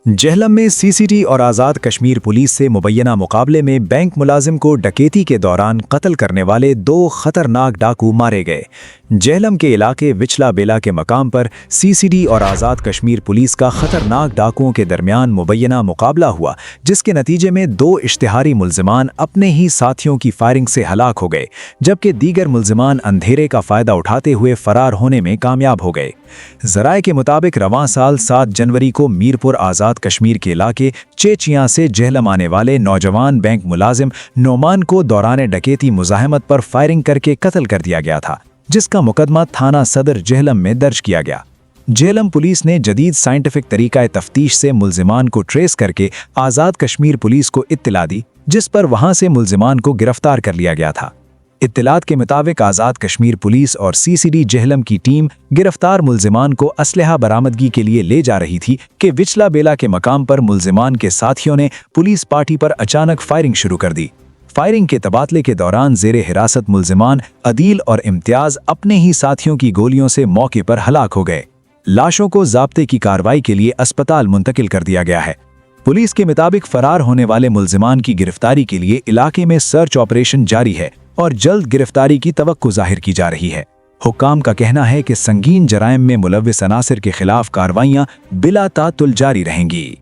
जेहलम में सीसीटी और आज़ाद कश्मीर पुलिस से मुबैना मुकाबले में बैंक मुलाजिम को डकैती के दौरान कत्ल करने वाले 2 खतरनाक डाकू मारे गए। जेहलम के इलाके विचला बेला के मकाम पर सीसीटी और आज़ाद कश्मीर पुलिस का खतरनाक डाकुओं के दरमियान मुबैना मुकाबला हुआ, जिसके नतीजे में 2 इश्तिहारी मुल्जिमान अपने ही साथियों की फायरिंग से हलाक हो गए, जबकि दीगर मुल्जिमान अंधेरे का फ़ायदा उठाते हुए फरार होने में कामयाब हो गए। ज़राए के मुताबिक रवां साल 7 जनवरी को मीरपुर आज़ाद कश्मीर के इलाके चेचियां से जेहलम आने वाले नौजवान बैंक मुलाजिम नोमान को दौरान डकैती मुज़ाहमत पर फायरिंग करके कत्ल कर दिया गया था, जिसका मुकदमा थाना सदर जेहलम में दर्ज किया गया। जेहलम पुलिस ने जदीद साइंटिफिक तरीका तफ्तीश से मुल्जिमान को ट्रेस करके आज़ाद कश्मीर पुलिस को इत्तला दी, जिस पर वहां से मुल्जिमान को गिरफ्तार कर लिया गया था। इत्तलात के मुताबिक आज़ाद कश्मीर पुलिस और सीसीडी जेहलम की टीम गिरफ्तार मुल्जिमान को असलहा बरामदगी के लिए ले जा रही थी कि विचला बेला के मकाम पर मुल्जिमान के साथियों ने पुलिस पार्टी पर अचानक फायरिंग शुरू कर दी। फायरिंग के तबादले के दौरान जेरे हिरासत मुल्जिमान अदील और इम्तियाज अपने ही साथियों की गोलियों से मौके पर हलाक हो गए। लाशों को ज़ाब्ते की कार्रवाई के लिए अस्पताल मुंतकिल कर दिया गया है। पुलिस के मुताबिक फरार होने वाले मुल्जिमान की गिरफ्तारी के लिए इलाके में सर्च ऑपरेशन जारी है और जल्द गिरफ्तारी की तवक्को जाहिर की जा रही है। हुक्काम का कहना है कि संगीन जराइम में मुलव्विस अनासिर के खिलाफ कार्रवाइयां बिला तातुल जारी रहेंगी।